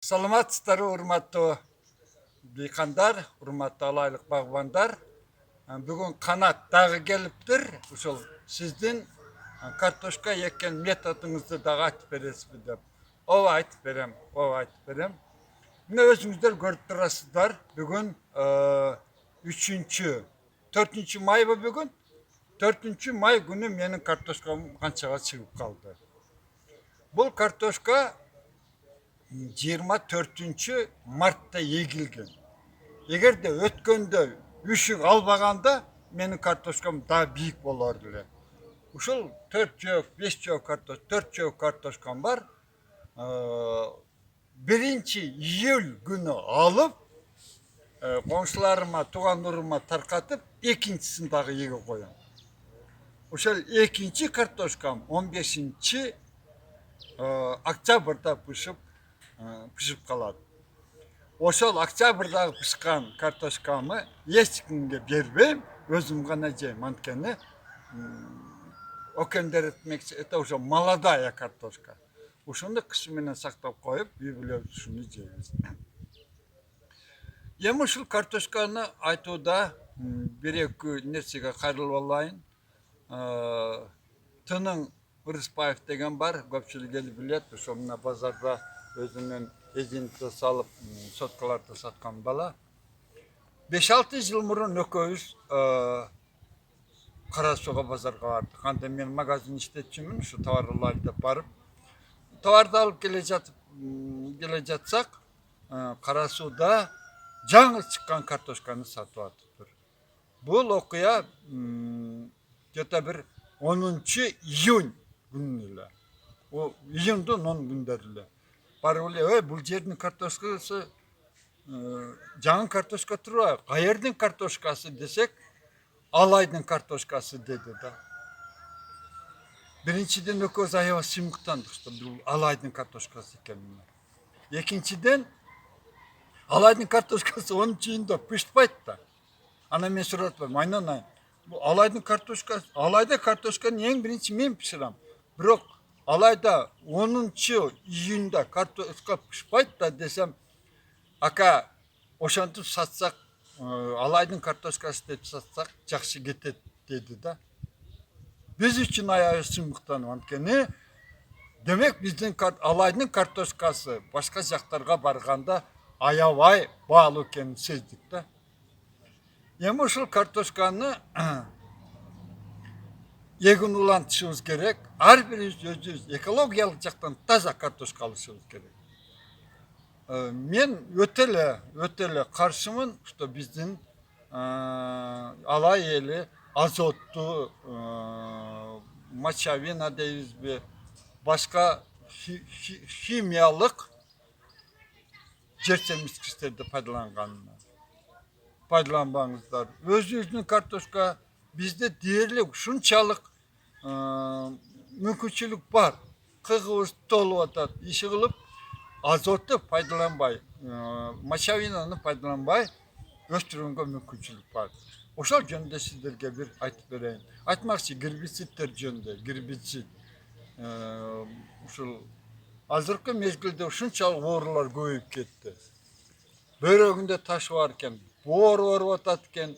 Саламатсыздар, урматтуу дыйкандар, урматтуу алайлык багбандар. Бүгүн канат дагы келиптир. Ушул сиздин картошка эккен методуңузду дагы айтып бересизби деп. Ооба айтып берем, Мына өзүңүздөр көрүп турасыздар. Бүгүн 4 майбы бүгүн? 4 май күнү менин картошкам канчага чыгып калды. Бул картошка 24 Mart'ta егілген. Егер де өткенде үшік албағанда, менің картошкам daha büyük болар эле. Ушул 4 жөө, 5 жөө картош, 4 жөө картошкам бар. 1-июль күнү алып, коңшуларыма, туугандарыма таркатып, экинчисин дагы эге коем. Ошол экинчи картошкам 15 октябрда пышып калат. Ошол октябрда пышкан картошкамы эч кимге бербейм, өзүм гана жейм. Анткени окендер этмекчи, это уже молодая картошка. Ушуну кыш менен сактап коюп, үй-бүлө ушуну жейбиз. Эми ушул картошканы айтууда бир-эки нерсеге кайрылып алайын. Тының Ырыспаев деген бар, көпчүлүк эл билет. Ошо мына базарда өзүнүн эжинти салып, соткаларда саткан бала. 5-6 жыл мурун экөөбүз Кара Суга базарга бардык. Анда мен магазин иштетчүмүн, ушу товарларды айдап барып, товарды алып келе жатсак, Кара Сууда жаңы чыккан картошканы сатып атыптыр. Бул окуя где-то бир 10 июнь күнү эле. О июндун 10 күндөрү эле. Барып эле, бул жердин картошкасы жаңы картошка турбайбы? Каердин картошкасы десек, Алайдын картошкасы деди да. Биринчиден экөөбүз аябай сыймыктандык, что бул Алайдын картошкасы экенин. Экинчиден Алайдын картошкасы 10-июнда пыштпайт да. Ана мен сурап атпайм, айнан бул Алайдын картошкасы, Алайда картошканы эң биринчи мен пышырам. Бирок Алайда 10-июнда картошка пышпайт да десем, ака ошентип сатсак, Алайдын картошкасы деп сатсак жакшы кетет деди да. Биз үчүн аябай сыймыктанып, анткени демек биздин Алайдын картошкасы башка жактарга барганда аябай баалуу экенин сездик да. Эми ушул картошканы эгин улантышыбыз керек. Ар бирибиз өзүбүз экологиялык жактан таза картошка алышыбыз керек. Мен өтө эле каршымын, что биздин Алай эли азотту, мочавина дейбизби, башка химиялык жер семизгичтерди пайдаланбаңыздар. Өзүбүздүн картошка бизде дээрлик ушунчалык мүмкүнчүлүк бар. Кыгыбыз толуп атат. Иши кылып азотту пайдаланбай, мочавинаны пайдаланбай өстүргөнгө мүмкүнчүлүк бар. Ошол жөнүндө сиздерге бир айтып берейин. Айтмакчы гербицидтер жөнүндө, гербицид. Ушул азыркы мезгилде ушунчалык оорулар көбөйүп кетти. Бөйрөгүндө ташы бар экен, боор ооруп атат экен,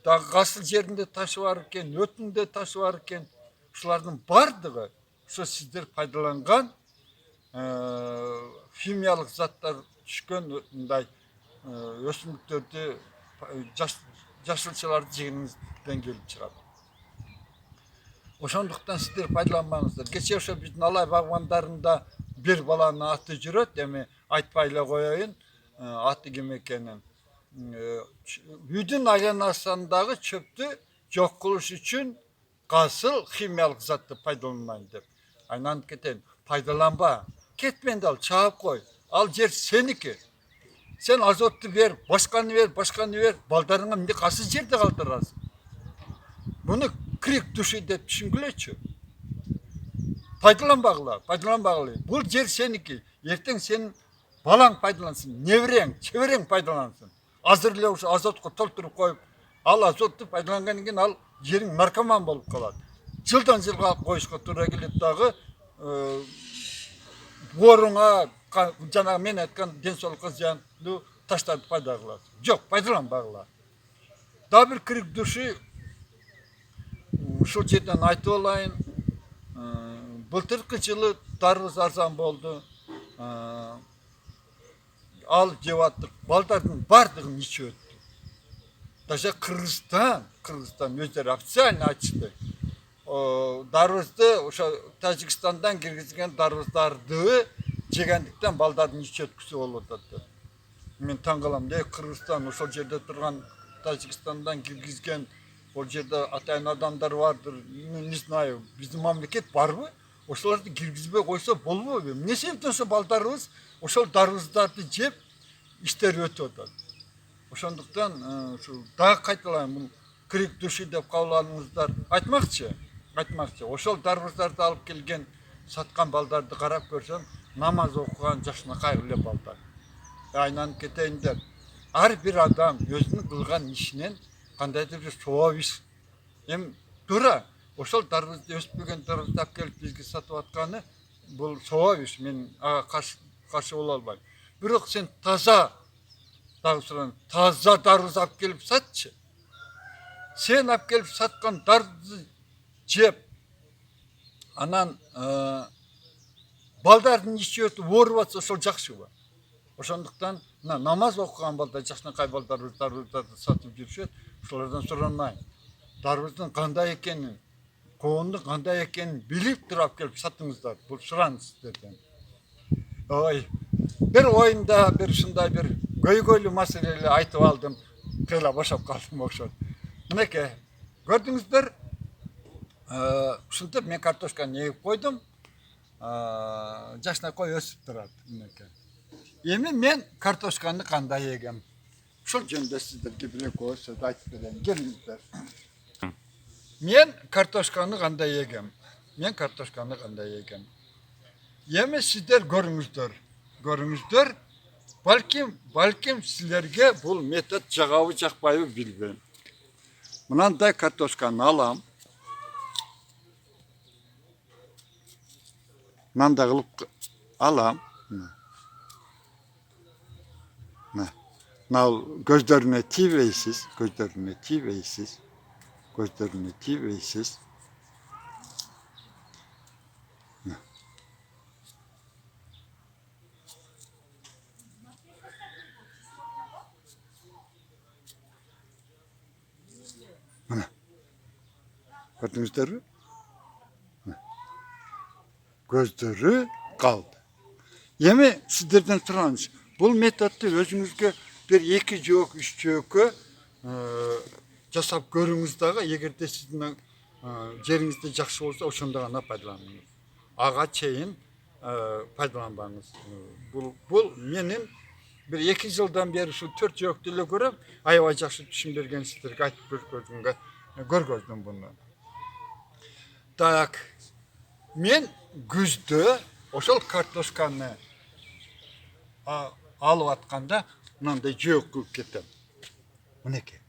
дагы касыл жеринде ташы бар экен, өтүндө ташы бар экен. Ушулардын бардыгы ошо сиздер пайдаланган химиялык заттар түшкөн мындай өсүмдүктөрдү, жашылчаларды жегениңизден келип чыгат. Ошондуктан сиздер пайдаланбаңыздар. Кечээ ошо биздин Алай багбандарында бир баланын аты жүрөт, эми айтпай эле коеюн, аты ким экенин. Үйдүн айланасындагы чөптү жок кылыш үчүн касыл химиялык затты пайдаланмайм деп. Айнанып кетейин, пайдаланба. Кетпенди ал, чаап кой. Ал жер сеники. Сен азотту бер, башканы бер, балдарыңа эмне касыл жерде калтырасың. Муну крик души деп түшүнгүлөчү. Пайдаланбагыла. Бул жер сеники. Эртең сенин балаң пайдалансын, неберең, чеберең пайдалансын. Азыр эле ушу азотко толтуруп коюп, ал азотту пайдалангандан кийин ал жериң наркоман болуп калат. Жылдан жылга коюшка туура келет дагы. Бооруңа Jana men aytkan densolukka ziyanlı taşlardı payda kılası. Yok, paydalanbagılar. Daha bir kırık dışı şu yerden aytып olayın. Былтыркы жылы дарыбыз арзан болду. Алып жеп аттык. Балдардын бардыгын ичип өттү. Даже Кыргызстан өздері официально açtı. Darvızды ошо Тажикстандан киргизген дарвыздарды жегендиктен балдардын ич өткүсү болуп атат. Мен таң калам, Кыргызстан ошол жерде турган Тажикстандан киргизген ол жерде атайын адамдар бардыр. Не знаю, биздин мамлекет барбы? Ошолорду киргизбей койсо болбойбу? Эмне себептен ошо балдарыбыз ошол дарвыздарды жеп иштери өтүп атат. Ошондуктан ушу дагы кайталайм, бул крик души деп кабыл алыңыздар. Айтмакчы. Ошол дарбыздарды алып келген, саткан балдарды карап көрсөм, намаз окуган жашынакай эле балдар. Айнанып кетейин деп, ар бир адам өзүнүн кылган ишинен кандайдыр бир сооп иш. Эми туура, ошол дарбызды өспөгөн дарбызды алып келип бизге сатып атканы бул сооп иш. Мен ага каршы боло албайм. Бирок сен таза дарбыз алып келип сатчы. Sen alып келип саткан дарбызды жеп, анан балдардын ичи өтүп ооруп атса ошол жакшыбы? Ошондуктан намаз окуган балдар, жакшынакай балдарыбыз дарбыздарды сатып жүрүшөт. Ошолордон суранайын. Дарбыздын кандай экенин, коондун кандай экенин билип туруп алып келип сатыңыздар. Бул суран сиздерден. Ой, bir oyunda bir ушундай bir көйгөйлүү маселени айтып алдым. Кыйла бошоп калдым окшойт. Мынеке, көрдүңүздөр, ушинтип мен картошканы эгип койдум. Жашынакай өсүп турат. Мынеке. Эми мен картошканы кандай эгем? Ушул жөнүндө сиздерге бир экөө сөз айтып берейин. Келиңиздер. Мен картошканы кандай эгем? Эми сиздер көрүңүздөр. Балким силерге бул метод жагабы жакпайбы билбейм. Мынандай картошканы алам. Мындай кылып алам. Мына көздөрүнө тийбейсиз. Мына. Көрдүңүздөрбү? Көздөрү калды. Эми сиздерден сураныңыз. Бул методду өзүңүзгө bir 2 жөөк 3 жөөккө жасап көрүңүз дагы, эгерде сиздин жериңизде жакшы болсо, ошондо гана пайдаланыңыз. Ага чейин пайдаланбаңыз. Бул менин bir 2 жылдан бери ушул 4 жөөктү эле көрөм. Аябай жакшы түшүн берген сиздерге айтып көргөздүм буну. Так, мен күздө ошол картошканы алып атканда мындай жөөк кылып кетем. Мынеке.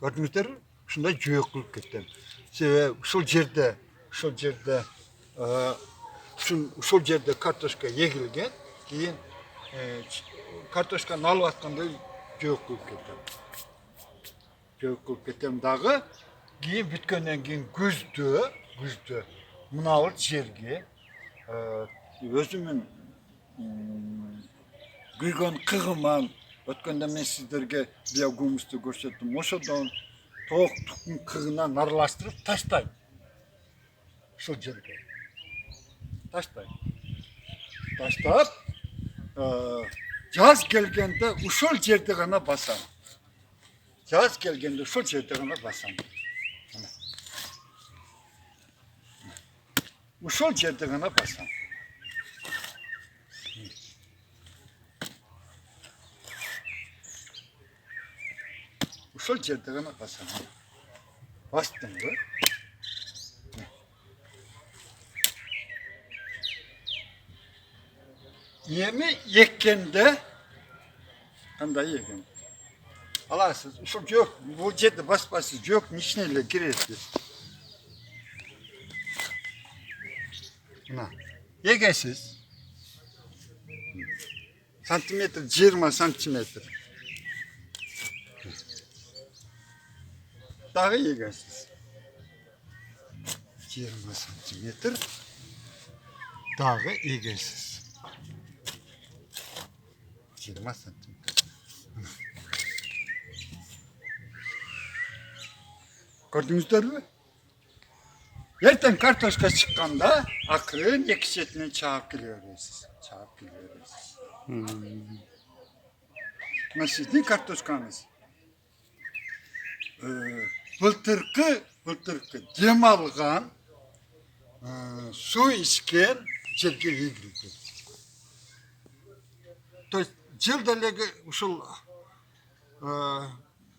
Көрдүңүздөрбү? Ушундай жөөк кылып кетем. Себеби ушул жерде картошка эгилген, кийин картошканы алып атканда жөөк кылып кетем дагы. Кийин бүткөндөн кийин күздө мынабул жерге өзүмүн күйгөн кыгыман өткөндө мен сиздерге биогумусту көрсөттүм. Ошодон тооктуктун кыгынан аралаштырып таштайм. Ушул жерге. Таштап, жаз келгенде ушул жерде гана басам. Ушул жерде гана басам. Bastımdı. Yemi yekkende kандай yegen. Alasız, uşul yok, bu жерде баспайсыз, yok, ничнеле киресиз. Мына, егесиз. Santimetr 20 santimetr. Dağı egesiz. 20 santimetr. Dağı egesiz. 20 santimetr. Gördünüzler mi? Erten kartoşka çıkkanda akırın iki şetine çağıp geliyoruz. Çağıp geliyoruz. Nasıl kartoşkanız? Былтыркы дем алган, su içken жерге егілді. То есть жылдалегі ушул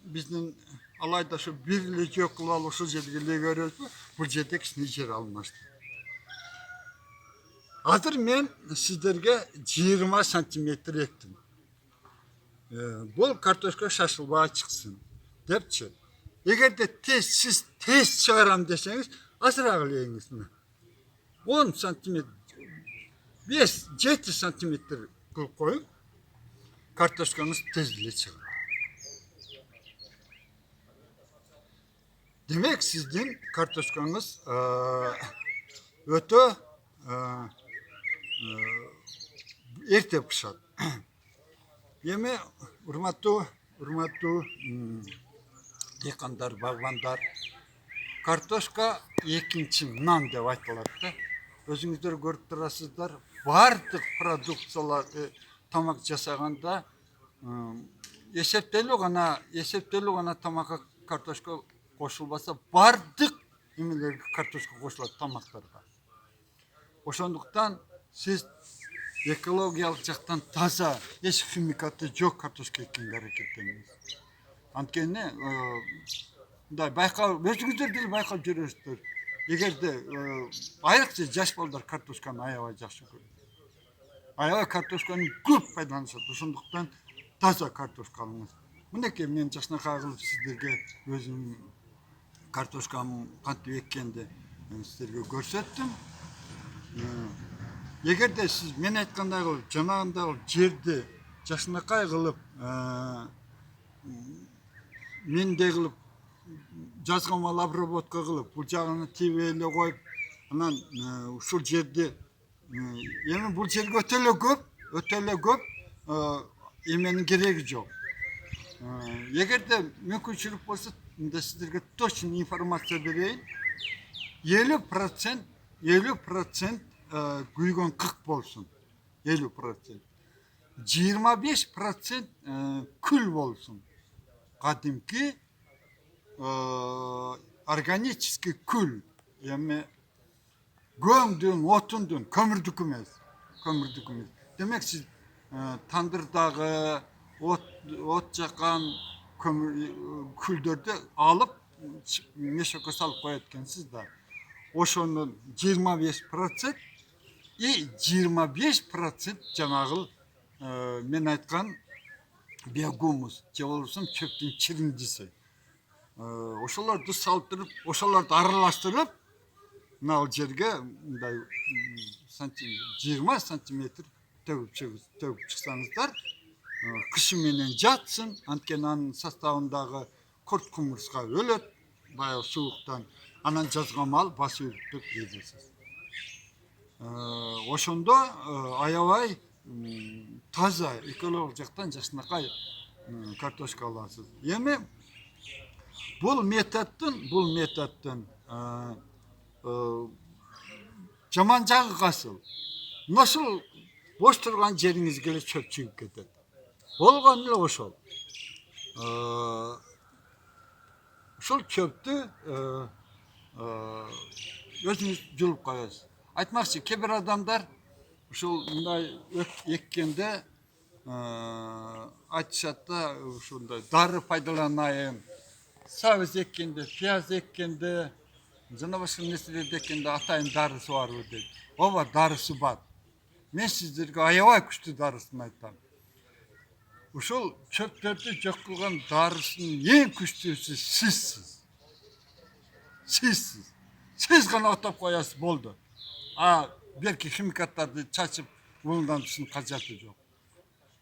биздин алайда şu birlik yok kılalı ушул жерге görüyoruz bu. Bu жерде кичине жер алмашты. Азыр мен сиздерге 20 сантиметр ектим. Бұл картошка шашылбай чыксын депчи. Эгерде siz tez çıgaram deseniz azıraак элеңиз. 10 santimetr, 5-7 santimetr kılıp koyup kartoşkanız tezliğe çıkar. Demek sizin kartoşkanız öte erte pişat. Yeme urmattu dehqanдар, bag'bonlar kartoşka ekinchi nan deb aytiladi. Özüңүздөр көрүп турасыздар, бардык продукциялар тамак жасаганда эсептелүү гана тамакка картошка кошулбаса, бардык эмелерге картошка кошулат тамактарга. Ошондуктан сиз экологиялык жактан таза, эч химикаты жок картошка эккенге аракеттениңиз. Анткени мындай байкап, өзүңүздөр деле байкап жүрөсүздөр. Эгерде айрыкча жаш балдар картошканы аябай жакшы көрөт. Аябай картошканы көп пайдаланышат. Ошондуктан таза картошка алыңыз. Мынакей мен жакшынакай кылып сиздерге өзүм картошкамды кантип эккенди сиздерге көрсөттүм. Эгерде сиз мен айткандай кылып, жанагындай кылып жерди жакшынакай кылып, мендей кылып жазгамал обработка кылып, бул жагына тийбей коюп, анан ушул жерди эми бул жерге өтө эле көп эменин кереги жок. Эгерде мүмкүнчүлүк болсо, мында сиздерге точно информация берейин. 50% күйгөн кык болсун. 50%. 25% күл болсун. Кадимки органический күл. Эми көңдүн, отундун, көмүрдүк эмес. Демек сиз тандырдагы от жаккан күлдөрдү алып мешокко салып коет экенсиз да. Ошонун 25% и 25% жанагы мен айткан биогумус же болбосо чөптүн чириндиси. Ошолорду салыптырып, ошолорду аралаштырып, мына жерге мындай 20 сантиметр төгүп чыксаңыздар, кышы менен жатсын, анткени анын составындагы курт кумурска өлөт, баягы сууктан, анан жазгамал басып өтүп жейсиз. Ошондо аябай таза экологик жактан жакшынакай картошка аласыз. Эми бул методдун жаман жагы касыл. Ошол бош турган жериңизге эле чөп чыгып кетет. Болгон эле ошол. Ошол чөптү өзүңүз жулуп коесуз. Айтмакчы, кээ бир адамдар ушул мындай эккенде айтышат да, ушундай дары пайдаланайын, сабыз эккенде, пияз эккенде, жана башка нерселерди эккенде атайын дарысы барбы дейт. Ооба, дарысы бар. Мен сиздерге аябай күчтүү дарысын айтам. Ушул чөптөрдү жок кылган дарысынын эң күчтүүсү сизсиз. Сиз гана отоп коясыз, болду. Берки химикаттарды чачып, уландырыштын кажаты жок.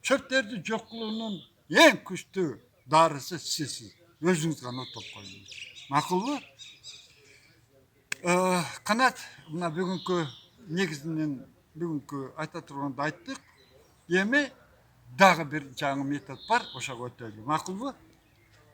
Çöpтерди жок кылуунун эң күчтүү дарысы сиз. Өзүңүз гана отоп коюңуз. Макулбу? Канат мына бүгүнкү негизинен бүгүнкү айта турганды айттык. Эми дагы бир жаңы метод бар, ошого өтөлү. Макулбу?